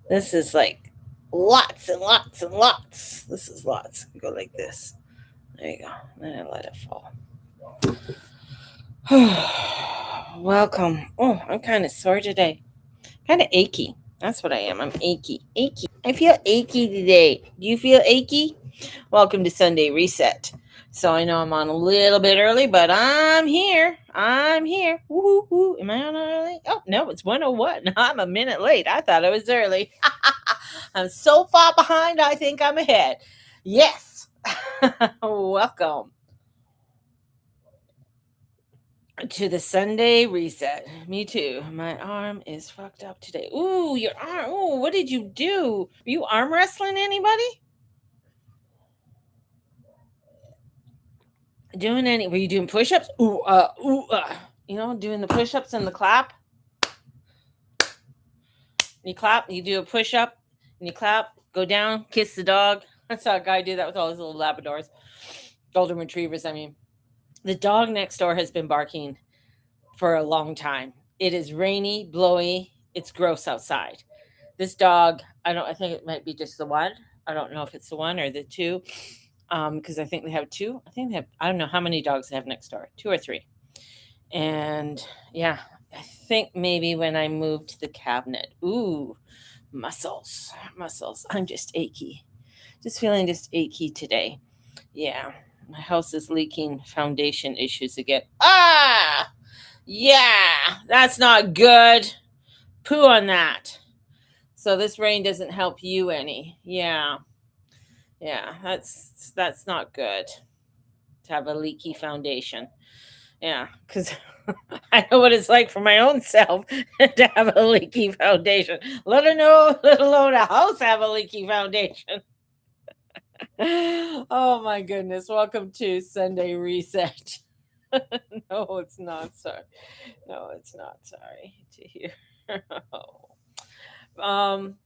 This is like lots and lots and lots. This is lots. Go like this. There you go. Then I let it fall. Welcome. Oh, I'm kind of sore today. Kind of achy. That's what I am. I'm achy. Achy. I feel achy today. Do you feel achy? Welcome to Sunday Reset. So I know I'm on a little bit early, but I'm here. I'm here. Woo-hoo-hoo. Am I on early? Oh, no, it's 101. I'm a minute late. I thought it was early. I'm so far behind, I think I'm ahead. Yes. Welcome to the Sunday Reset. Me too. My arm is fucked up today. Ooh, your arm. Ooh, what did you do? Are you arm wrestling anybody? Were you doing push-ups? Doing the push-ups and the clap. You clap, you do a push-up, and you clap, go down, kiss the dog. I saw a guy do that with all his little Labradors. Golden Retrievers, I mean. The dog next door has been barking for a long time. It is rainy, blowy, it's gross outside. This dog, I think it might be just the one. I don't know if it's the one or the two. Because I think they have two. I don't know how many dogs they have next door, two or three. And yeah, I think maybe when I moved the cabinet. Ooh, muscles. I'm just achy. Just feeling just achy today. Yeah. My house is leaking foundation issues again. Ah! Yeah, that's not good. Poo on that. So this rain doesn't help you any. Yeah. Yeah, that's not good to have a leaky foundation. Yeah, because I know what it's like for my own self to have a leaky foundation. Let alone a house have a leaky foundation. Oh my goodness. Welcome to Sunday Reset. No, it's not sorry. No, it's not sorry to hear.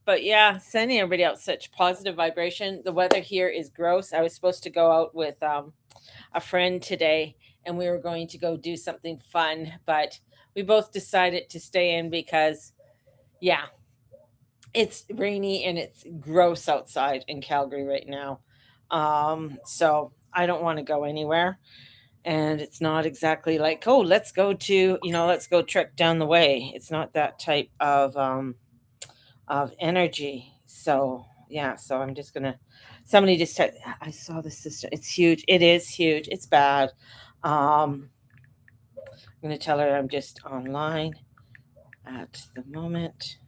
But yeah, sending everybody out such positive vibration. The weather here is gross. I was supposed to go out with a friend today and we were going to go do something fun, but we both decided to stay in because yeah, it's rainy and it's gross outside in Calgary right now. So I don't want to go anywhere. And it's not exactly like, oh, let's go trek down the way. It's not that type of energy. So yeah, so I'm just gonna. Somebody just said, I saw the sister. It's huge. It is huge. It's bad. I'm gonna tell her I'm just online at the moment.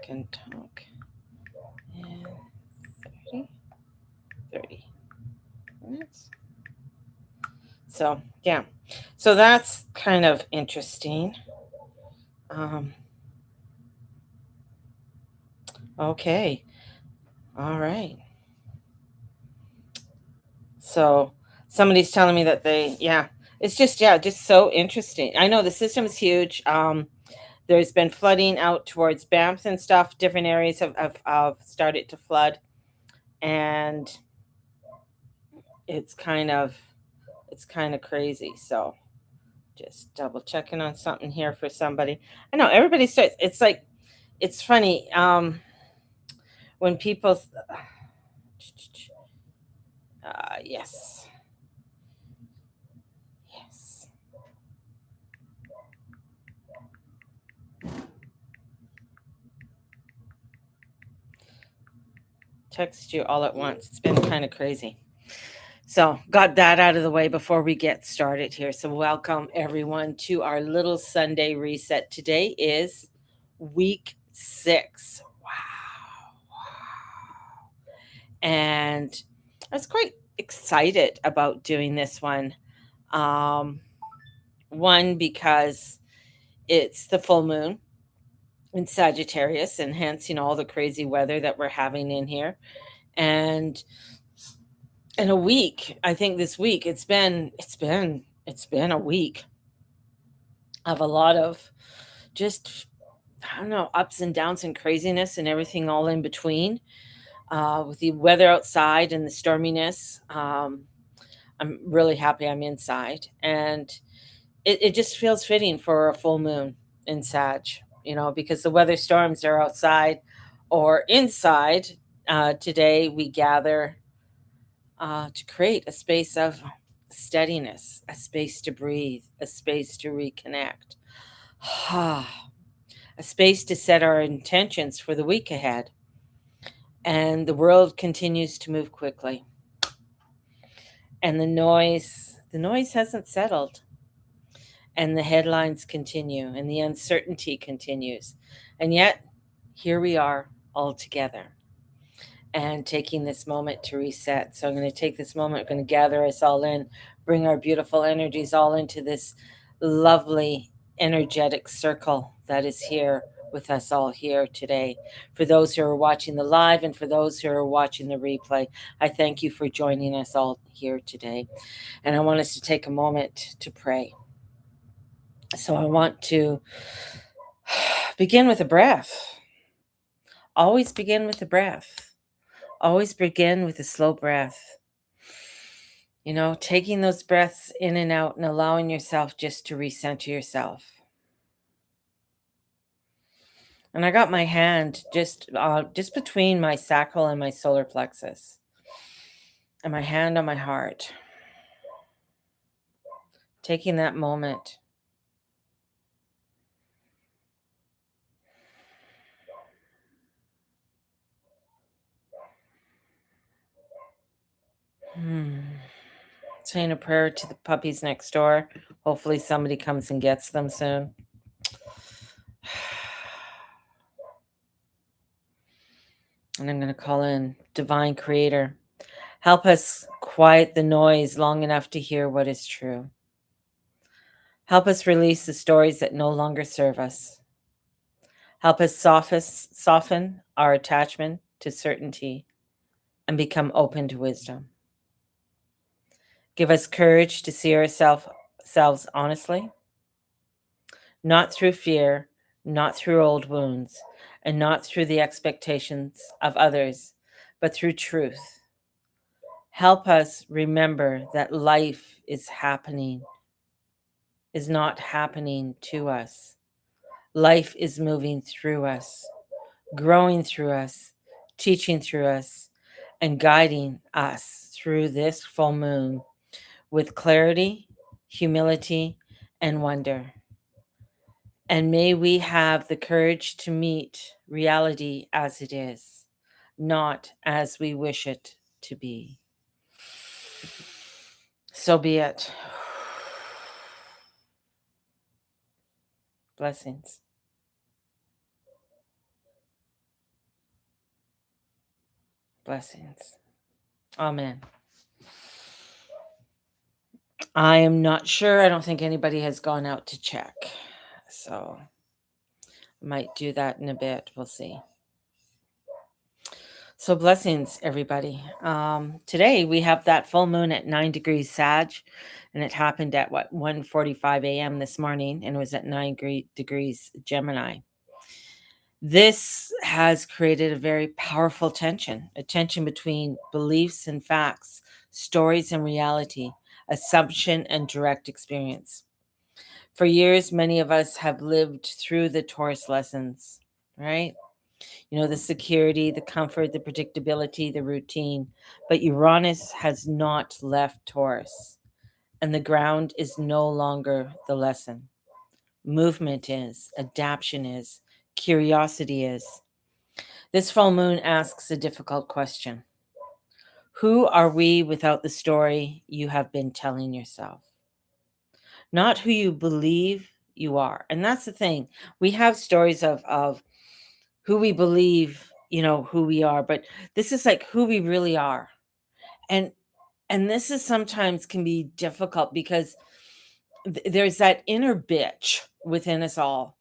Can talk in 30 minutes. So yeah, so that's kind of interesting. Um, okay, all right. So somebody's telling me that it's just just so interesting. I know the system is huge. There's been flooding out towards Banff and stuff. Different areas have started to flood, and it's kind of crazy. So just double checking on something here for somebody. I know everybody starts. It's like it's funny when people. Yes. Yes. Text you all at once. It's been kind of crazy. So, got that out of the way before we get started here. So, welcome everyone to our little Sunday reset. Today is week 6. Wow. Wow. And I was quite excited about doing this one. Um, one, because it's the full moon in Sagittarius, and hence, all the crazy weather that we're having in here. And in a week, I think this week it's been a week of a lot of just, I don't know, ups and downs and craziness and everything all in between, with the weather outside and the storminess. I'm really happy I'm inside, and it just feels fitting for a full moon. in Sag, because the weather storms are outside or inside. Today we gather to create a space of steadiness, a space to breathe, a space to reconnect, a space to set our intentions for the week ahead. And the world continues to move quickly. And the noise hasn't settled. And the headlines continue and the uncertainty continues. And yet, here we are all together and taking this moment to reset. So I'm going to take this moment, I'm going to gather us all in, bring our beautiful energies all into this lovely energetic circle that is here with us all here today. For those who are watching the live and for those who are watching the replay, I thank you for joining us all here today. And I want us to take a moment to pray. So I want to begin with a breath. Always begin with a breath. Always begin with a slow breath. Taking those breaths in and out and allowing yourself just to recenter yourself. And I got my hand just between my sacral and my solar plexus. And my hand on my heart. Taking that moment. Saying a prayer to the puppies next door. Hopefully somebody comes and gets them soon. And I'm going to call in Divine Creator. Help us quiet the noise long enough to hear what is true. Help us release the stories that no longer serve us. Help us soften our attachment to certainty and become open to wisdom. Give us courage to see ourselves honestly, not through fear, not through old wounds, and not through the expectations of others, but through truth. Help us remember that life is not happening to us. Life is moving through us, growing through us, teaching through us, and guiding us through this full moon with clarity, humility, and wonder. And may we have the courage to meet reality as it is, not as we wish it to be. So be it. Blessings. Blessings. Amen. I am not sure. I don't think anybody has gone out to check. So I might do that in a bit. We'll see. So blessings, everybody. Today we have that full moon at 9 degrees Sag, and it happened at 1:45 a.m. this morning, and it was at 9 degrees Gemini. This has created a very powerful tension, a tension between beliefs and facts, stories and reality, assumption and direct experience. For years, many of us have lived through the Taurus lessons, right? The security, the comfort, the predictability, the routine. But Uranus has not left Taurus, and the ground is no longer the lesson. Movement is, adaptation is, curiosity is. This full moon asks a difficult question. Who are we without the story you have been telling yourself? Not who you believe you are. And that's the thing. We have stories of who we believe, who we are, but this is like who we really are. And this is sometimes can be difficult because there's that inner bitch within us all.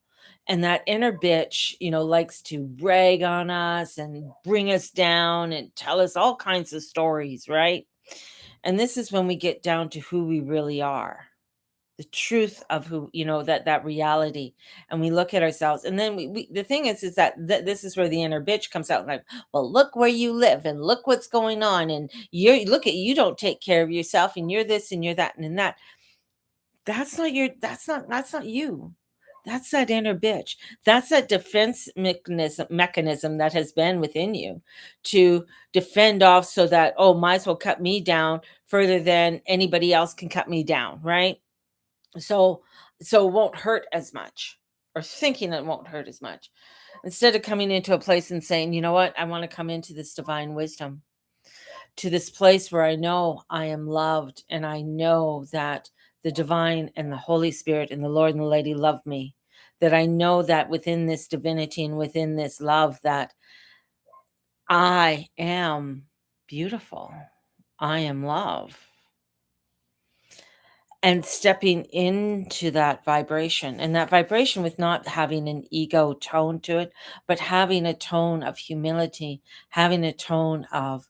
And that inner bitch, likes to rag on us and bring us down and tell us all kinds of stories, right? And this is when we get down to who we really are, the truth of who, that reality. And we look at ourselves. And then we the thing is that this is where the inner bitch comes out, like, well, look where you live and look what's going on. And you don't take care of yourself and you're this and you're that and that. That's not you. That's that inner bitch. That's that defense mechanism that has been within you to defend off so that, oh, might as well cut me down further than anybody else can cut me down, right? So it won't hurt as much, or thinking it won't hurt as much. Instead of coming into a place and saying, you know what, I want to come into this divine wisdom, to this place where I know I am loved and I know that the divine and the Holy Spirit and the Lord and the Lady love me. That I know that within this divinity and within this love that I am beautiful. I am love. And stepping into that vibration, and that vibration with not having an ego tone to it, but having a tone of humility, having a tone of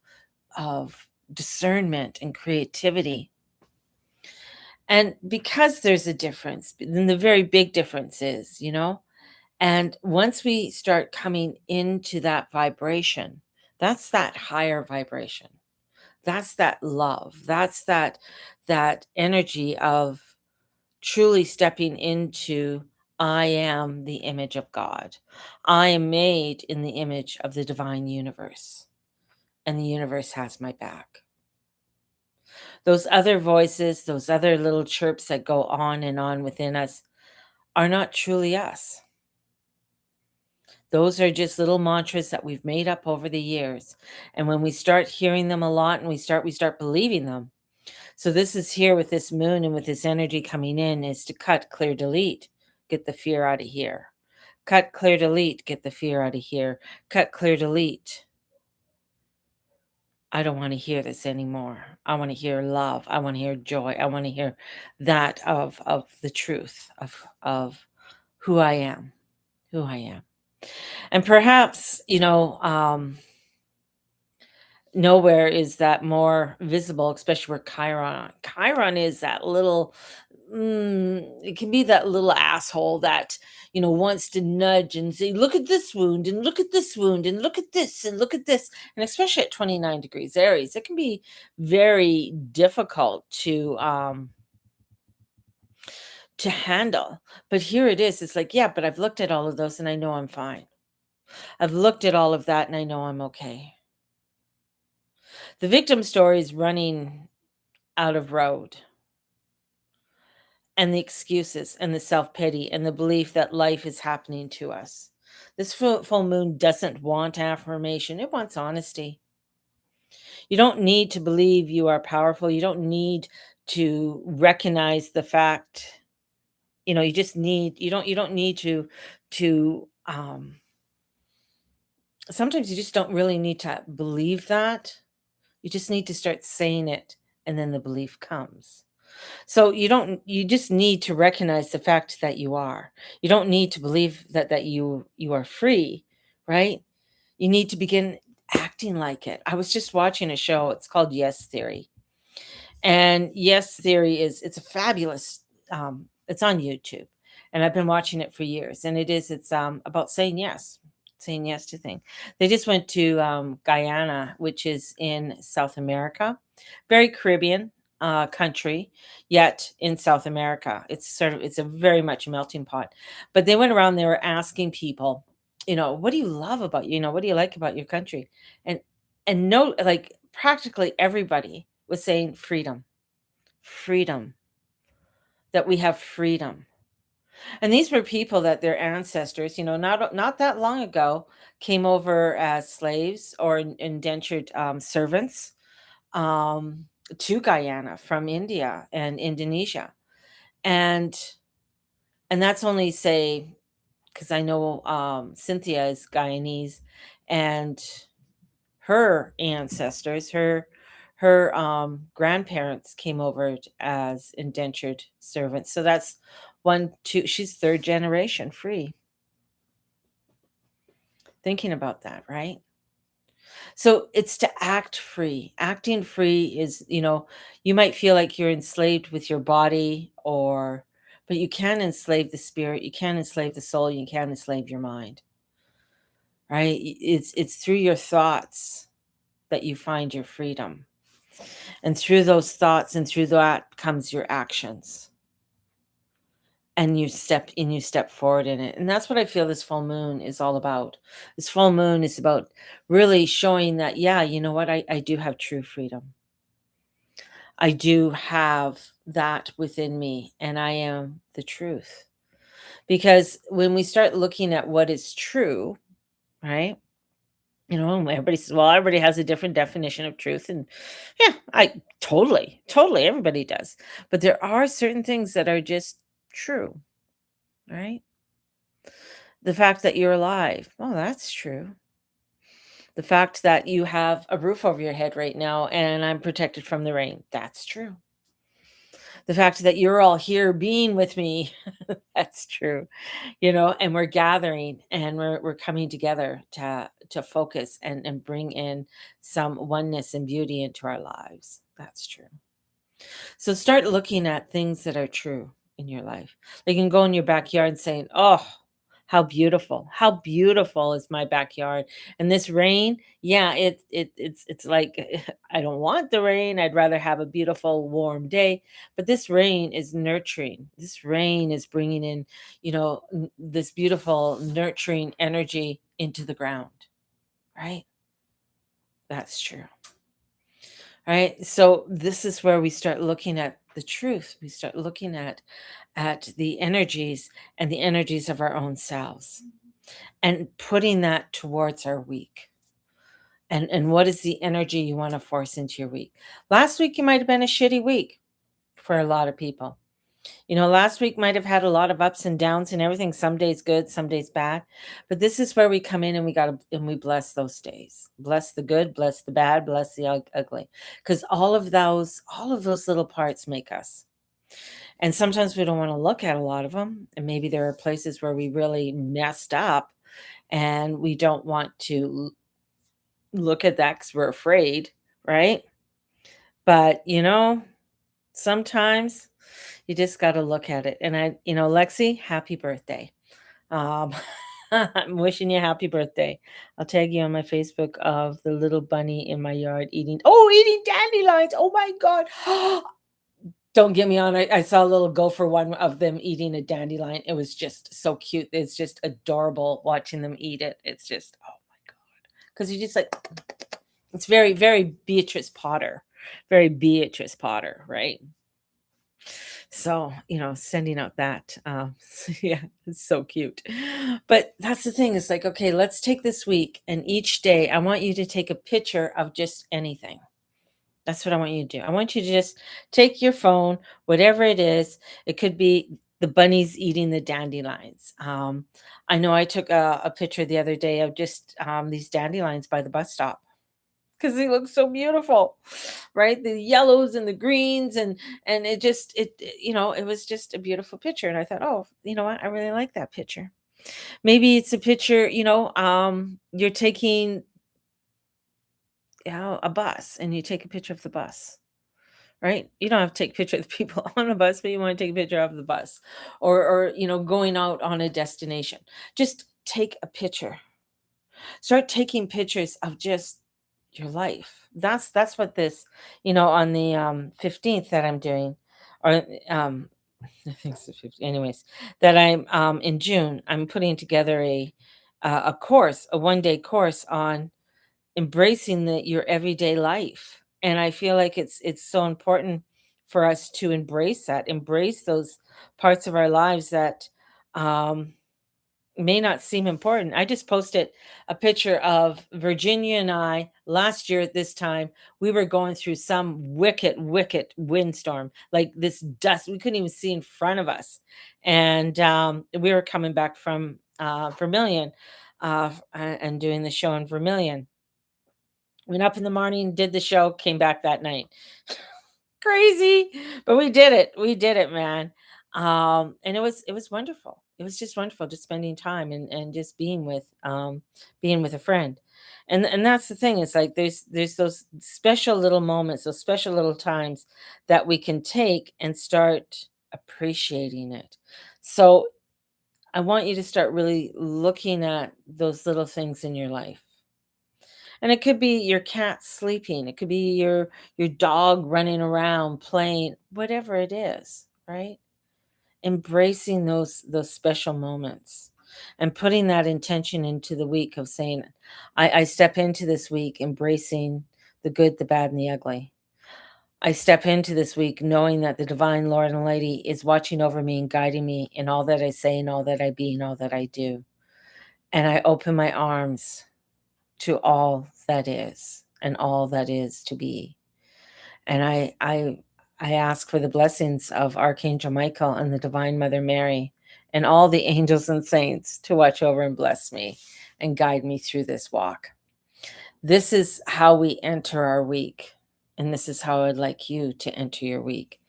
discernment and creativity. And because there's a difference, then the very big difference is, and once we start coming into that vibration, that's that higher vibration. That's that love. That's that energy of truly stepping into, I am the image of God. I am made in the image of the divine universe, and the universe has my back. Those other voices, those other little chirps that go on and on within us are not truly us. Those are just little mantras that we've made up over the years. And when we start hearing them a lot and we start believing them. So this is here with this moon and with this energy coming in, is to cut, clear, delete, get the fear out of here. Cut, clear, delete, get the fear out of here. Cut, clear, delete. I don't want to hear this anymore. I want to hear love. I want to hear joy. I want to hear that of the truth of who I am, who I am. And perhaps, nowhere is that more visible, especially where Chiron is that little, it can be that little asshole that, wants to nudge and say, look at this wound and look at this wound and look at this and look at this. And especially at 29 degrees Aries, it can be very difficult to handle. But here it is. It's like, yeah, but I've looked at all of those and I know I'm fine. I've looked at all of that and I know I'm okay. The victim story is running out of road, and the excuses and the self-pity and the belief that life is happening to us. This full moon doesn't want affirmation. It wants honesty. You don't need to believe you are powerful. You don't need to recognize the fact, you don't need to sometimes you just don't really need to believe that. You just need to start saying it, and then the belief comes. So you just need to recognize the fact that you are. You don't need to believe that you are free, right? You need to begin acting like it. I was just watching a show. It's called Yes Theory. And Yes Theory it's a fabulous, it's on YouTube. And I've been watching it for years. And it's about saying yes to things. They just went to Guyana, which is in South America, very Caribbean country, yet in South America. It's a very much melting pot. But they went around, they were asking people, what do you love about, what do you like about your country? And no, like practically everybody was saying freedom, freedom, that we have freedom. And these were people that their ancestors, not that long ago, came over as slaves or indentured servants, um, to Guyana from India and Indonesia. And that's only, say, because I know Cynthia is Guyanese, and her ancestors, her grandparents came over as indentured servants. So that's one, two, she's third generation free. Thinking about that, right? So it's to act free. Acting free is, you might feel like you're enslaved with your body, but you can enslave the spirit, you can enslave the soul, you can enslave your mind, right? It's through your thoughts that you find your freedom. And through those thoughts and through that comes your actions. and you step forward in it. And that's what I feel this full moon is all about. This full moon is about really showing that, yeah, you know what, I do have true freedom. I do have that within me, and I am the truth. Because when we start looking at what is true, right? Everybody says, well, everybody has a different definition of truth. And yeah, I totally, everybody does. But there are certain things that are just true, right? The fact that you're alive, well, that's true. The fact that you have a roof over your head right now and I'm protected from the rain, that's true. The fact that you're all here being with me, that's true. And we're gathering and we're coming together to focus and bring in some oneness and beauty into our lives. That's true. So start looking at things that are true in your life. Like you can go in your backyard and saying, "Oh, how beautiful is my backyard." And this rain, yeah, it's like I don't want the rain. I'd rather have a beautiful warm day. But this rain is nurturing. This rain is bringing in, this beautiful nurturing energy into the ground, right? That's true. Right? So this is where we start looking at the truth. We start looking at the energies and the energies of our own selves and putting that towards our week. And what is the energy you want to force into your week? Last week you might have been a shitty week for a lot of people. Last week might have had a lot of ups and downs and everything. Some days good, some days bad. But this is where we come in and we bless those days. Bless the good, bless the bad, bless the ugly. Because all of those little parts make us. And sometimes we don't want to look at a lot of them. And maybe there are places where we really messed up and we don't want to look at that because we're afraid, right? But sometimes you just got to look at it. And Lexi, happy birthday. Um, I'm wishing you a happy birthday. I'll tag you on my Facebook of the little bunny in my yard eating dandelions. Oh my God. Don't get me on. I saw a little gopher one of them eating a dandelion. It was just so cute. It's just adorable watching them eat it. It's just, oh my God. Because you just like, it's very, very very Beatrice Potter, right? So, sending out that, yeah, it's so cute. But that's the thing. It's like, okay, let's take this week and each day I want you to take a picture of just anything. That's what I want you to do. I want you to just take your phone, whatever it is. It could be the bunnies eating the dandelions. I know I took a picture the other day of just these dandelions by the bus stop because they look so beautiful, right? The yellows and the greens and it was just a beautiful picture. And I thought, oh, you know what? I really like that picture. Maybe it's a picture, you're taking a bus and you take a picture of the bus. Right? You don't have to take a picture of the people on the bus, but you want to take a picture of the bus or going out on a destination. Just take a picture. Start taking pictures of just your life. That's what this, on the 15th that I'm doing, or I think it's the 15th, anyways, that I'm in June, I'm putting together a course, a 1-day course on embracing your everyday life. And I feel like it's so important for us to embrace those parts of our lives that um may not seem important. I just posted a picture of Virginia and I last year at this time. We were going through some wicked windstorm, like this dust. We couldn't even see in front of us. And we were coming back from Vermilion and doing the show in Vermilion. Went up in the morning, did the show, came back that night. Crazy, but we did it. We did it, man. And it was wonderful. It was just wonderful just spending time and just being with a friend. And that's the thing. It's like there's those special little moments, those special little times that we can take and start appreciating it. So I want you to start really looking at those little things in your life. And it could be your cat sleeping, it could be your dog running around playing, whatever it is, right? embracing those special moments and putting that intention into the week of saying, I step into this week embracing the good, the bad, and the ugly. I step into this week knowing that the divine Lord and Lady is watching over me and guiding me in all that I say and all that I be and all that I do. And I open my arms to all that is and all that is to be. And I ask for the blessings of Archangel Michael and the Divine Mother Mary and all the angels and saints to watch over and bless me and guide me through this walk. This is how we enter our week. And this is how I'd like you to enter your week,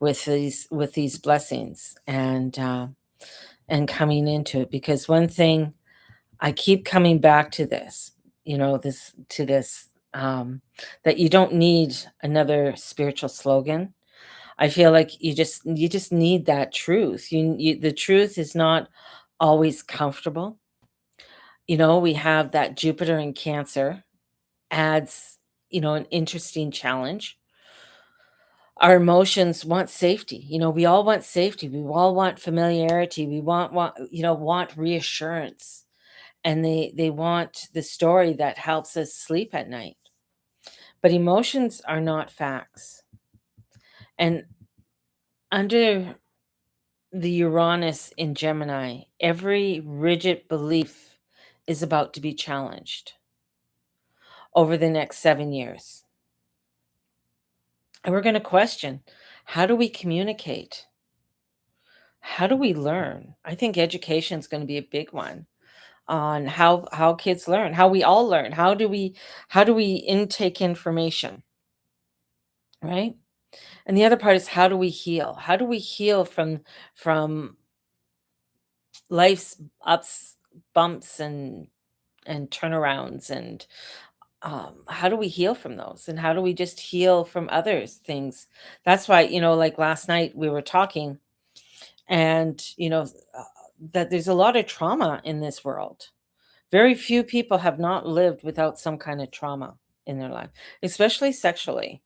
with these blessings and coming into it. Because one thing, I keep coming back to this, that you don't need another spiritual slogan. I feel like you just need that truth. The truth is not always comfortable. We have that Jupiter in Cancer adds, an interesting challenge. Our emotions want safety. We all want safety. We all want familiarity. We want reassurance. And they want the story that helps us sleep at night. But emotions are not facts. And under the Uranus in Gemini, every rigid belief is about to be challenged over the next 7 years. And we're going to question, how do we communicate? How do we learn? I think education is going to be a big one on how kids learn, how we all learn. How do we intake information, right? And the other part is, how do we heal? How do we heal from life's ups, bumps, and turnarounds? And how do we heal from those? And how do we just heal from others things? That's why, like last night we were talking, and that there's a lot of trauma in this world. Very few people have not lived without some kind of trauma in their life, especially sexually.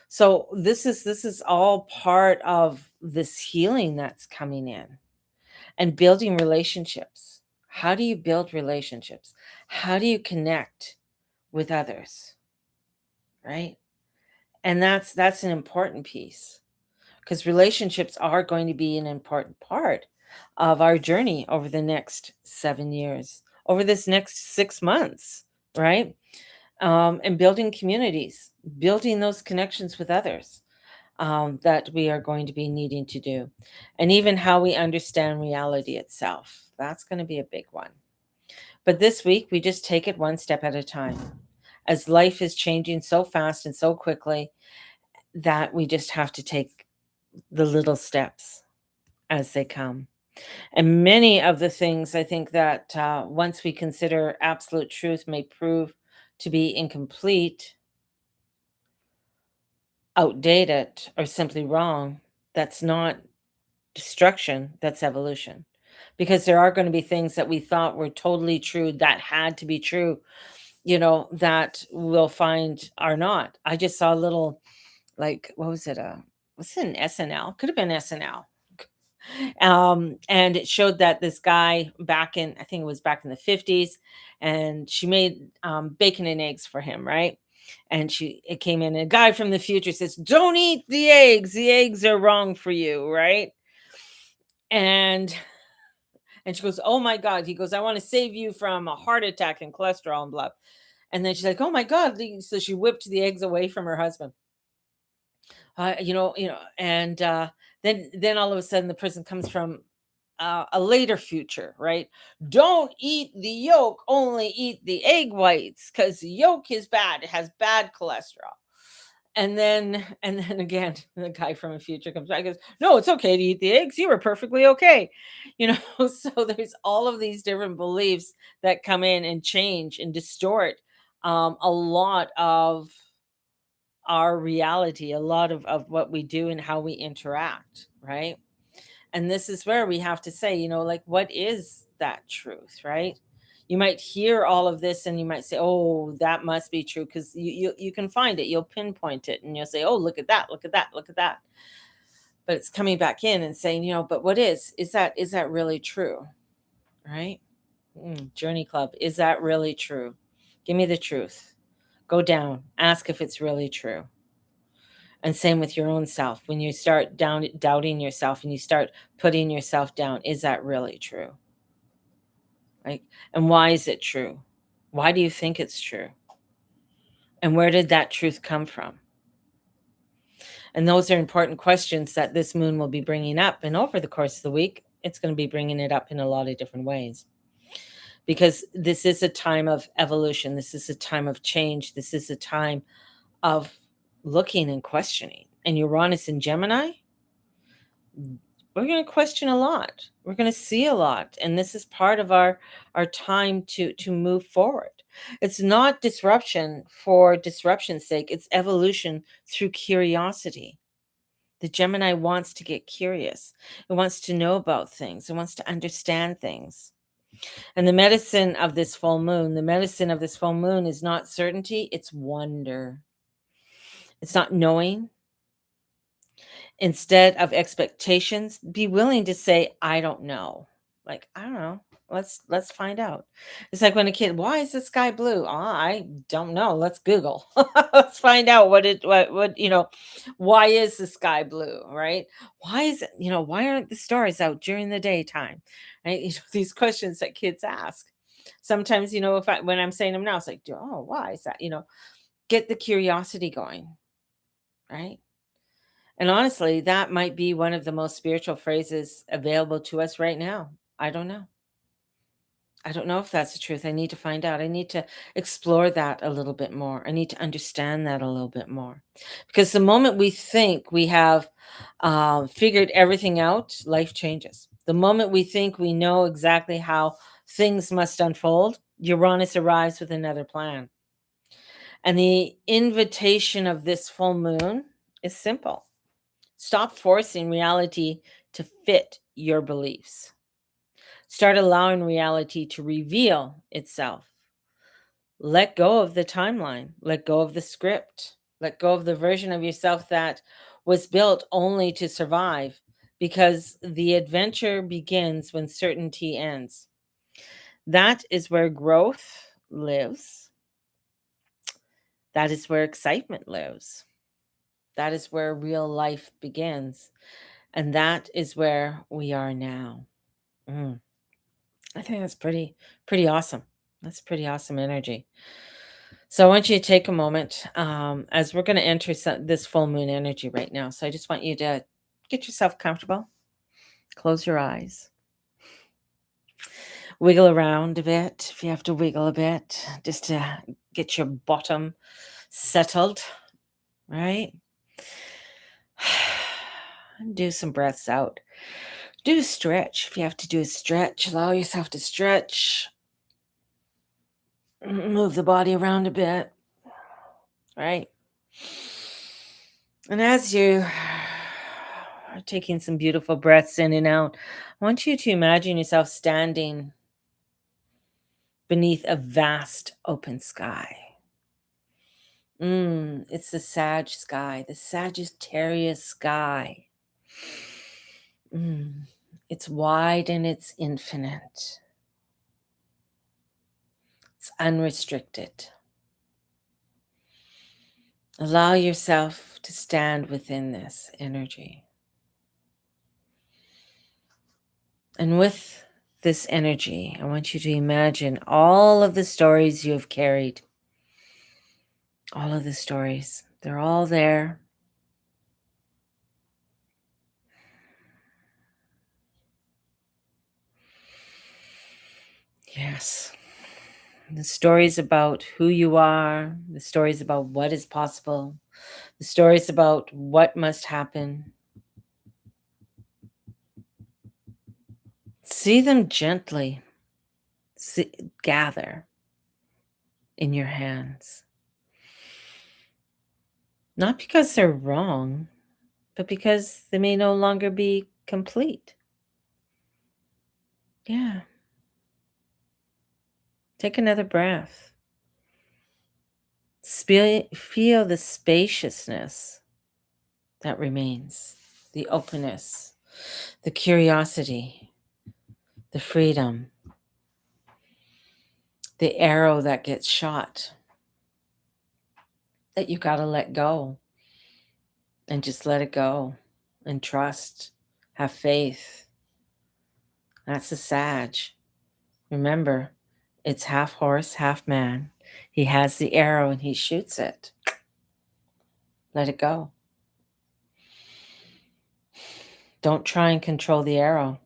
So this is all part of this healing that's coming in, and building relationships. How do you build relationships? How do you connect with others? Right? And that's an important piece, because relationships are going to be an important part of our journey over the next 7 years, over this next 6 months, right? And building communities, building those connections with others, that we are going to be needing to do. And even how we understand reality itself. That's going to be a big one. But this week, we just take it one step at a time. As life is changing so fast and so quickly, that we just have to take the little steps as they come. And many of the things, I think, that once we consider absolute truth, may prove to be incomplete, outdated, or simply wrong. That's not destruction, that's evolution. Because there are going to be things that we thought were totally true, that had to be true, that we'll find are not. I just saw a little, like, what was it? Was it an SNL? Could have been SNL. And it showed that this guy back in, I think it was back in the 50s, and she made bacon and eggs for him, right? And it came in, and a guy from the future says, "Don't eat the eggs. The eggs are wrong for you," right? And she goes, "Oh my God." He goes, "I want to save you from a heart attack and cholesterol and blah." And then she's like, "Oh my God." So she whipped the eggs away from her husband. And then all of a sudden the person comes from a later future, right? "Don't eat the yolk, only eat the egg whites, because the yolk is bad. It has bad cholesterol." And then again, the guy from a future comes back and goes, "No, it's okay to eat the eggs. You were perfectly okay." So there's all of these different beliefs that come in and change and distort a lot of our reality, a lot of what we do and how we interact, right? And this is where we have to say, like, what is that truth, right? You might hear all of this and you might say, "Oh, that must be true," because you can find it, you'll pinpoint it, and you'll say, "Oh, look at that, look at that, look at that." but it's coming back in and saying, but what is that really true? Right? Journey Club, is that really true? Give me the truth. Go down, ask if it's really true. And same with your own self. When you start doubting yourself and you start putting yourself down, is that really true? Right? And why is it true? Why do you think it's true? And where did that truth come from? And those are important questions that this moon will be bringing up. And over the course of the week, it's going to be bringing it up in a lot of different ways. Because this is a time of evolution. This is a time of change. This is a time of looking and questioning. And Uranus and Gemini, we're going to question a lot. We're going to see a lot. And this is part of our time to move forward. It's not disruption for disruption's sake. It's evolution through curiosity. The Gemini wants to get curious. It wants to know about things. It wants to understand things. And the medicine of this full moon is not certainty, it's wonder. It's not knowing. Instead of expectations, be willing to say, I don't know. Like, I don't know. Let's find out. It's like when a kid, why is the sky blue? I don't know. Let's Google. Let's find out what why is the sky blue, right? Why is it, why aren't the stars out during the daytime? Right? These questions that kids ask. Sometimes, when I'm saying them now, it's like, oh, why is that? Get the curiosity going, right? And honestly, that might be one of the most spiritual phrases available to us right now. I don't know. I don't know if that's the truth. I need to find out. I need to explore that a little bit more. I need to understand that a little bit more. Because the moment we think we have figured everything out, life changes. The moment we think we know exactly how things must unfold, Uranus arrives with another plan. And the invitation of this full moon is simple. Stop forcing reality to fit your beliefs. Start allowing reality to reveal itself. Let go of the timeline. Let go of the script. Let go of the version of yourself that was built only to survive, because the adventure begins when certainty ends. That is where growth lives. That is where excitement lives. That is where real life begins. And that is where we are now. I think that's pretty awesome. That's pretty awesome energy. So I want you to take a moment as we're going to enter this full moon energy right now. So I just want you to get yourself comfortable. Close your eyes. Wiggle around a bit if you have to wiggle a bit, just to get your bottom settled, right? Do some breaths out. Do a stretch if you have to do a stretch. Allow yourself to stretch. Move the body around a bit, right? And as you are taking some beautiful breaths in and out, I want you to imagine yourself standing beneath a vast open sky. It's the Sag sky, the Sagittarius sky. It's wide and it's infinite. It's unrestricted. Allow yourself to stand within this energy. And with this energy, I want you to imagine all of the stories you have carried. All of the stories. They're all there. Yes. The stories about who you are, the stories about what is possible, the stories about what must happen. See them gently gather in your hands. Not because they're wrong, but because they may no longer be complete. Yeah. Take another breath. Feel the spaciousness that remains. the openness, the curiosity, the freedom, the arrow that gets shot that you got to let go and just let it go and trust, have faith. That's a Sag. Remember, it's half horse, half man. He has the arrow and he shoots it. Let it go. Don't try and control the arrow.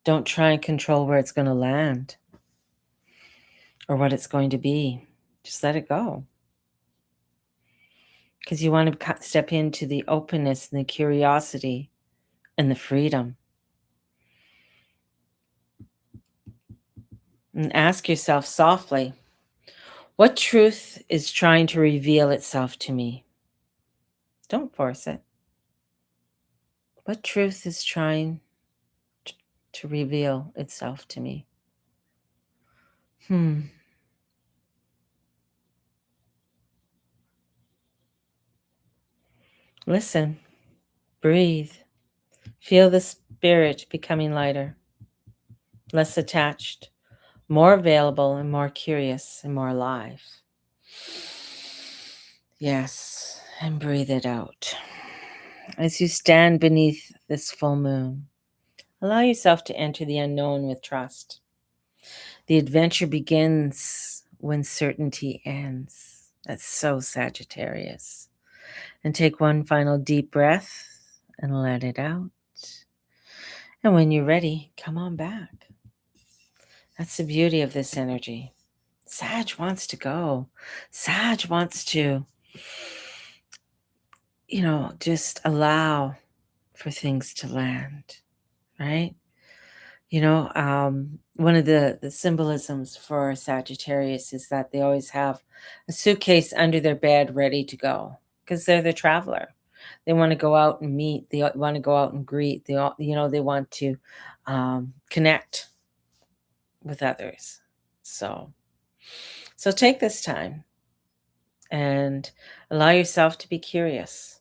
Don't try and control where it's going to land or what it's going to be. Just let it go. Because you want to step into the openness and the curiosity and the freedom. And ask yourself softly, what truth is trying to reveal itself to me? Don't force it. What truth is trying to reveal itself to me? Listen, breathe, feel the spirit becoming lighter, less attached, more available and more curious and more alive. Yes, and breathe it out. As you stand beneath this full moon, allow yourself to enter the unknown with trust. The adventure begins when certainty ends. That's so Sagittarius. And take one final deep breath and let it out. And when you're ready, come on back. That's the beauty of this energy. Sag wants to go. Sag wants to, just allow for things to land, right? One of the symbolisms for Sagittarius is that they always have a suitcase under their bed ready to go because they're the traveler. They want to go out and meet. They want to go out and greet. They want to connect with others. So take this time and allow yourself to be curious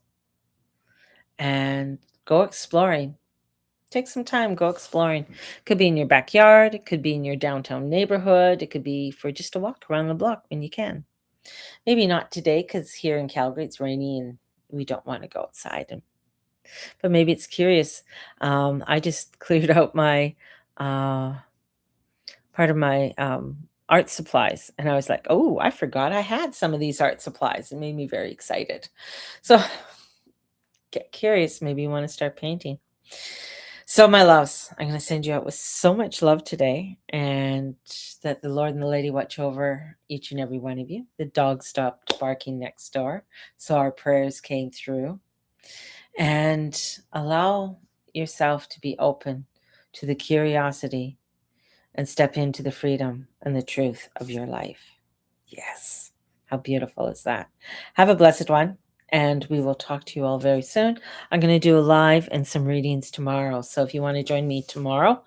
and go exploring. Take some time, go exploring. It could be in your backyard. It could be in your downtown neighborhood. It could be for just a walk around the block when you can. Maybe not today because here in Calgary it's rainy and we don't want to go outside. But maybe it's curious. I just cleared out my part of my art supplies. And I was like, oh, I forgot I had some of these art supplies. It made me very excited. So get curious. Maybe you want to start painting. So my loves, I'm going to send you out with so much love today, and that the Lord and the Lady watch over each and every one of you. The dog stopped barking next door, so our prayers came through. And allow yourself to be open to the curiosity and step into the freedom and the truth of your life. Yes. How beautiful is that? Have a blessed one. And we will talk to you all very soon. I'm going to do a live and some readings tomorrow. So if you want to join me tomorrow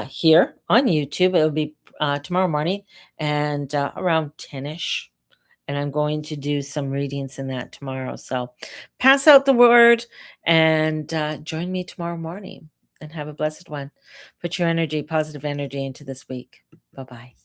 here on YouTube, it'll be tomorrow morning and around 10ish. And I'm going to do some readings in that tomorrow. So pass out the word and join me tomorrow morning and have a blessed one. Put your energy, positive energy into this week. Bye-bye.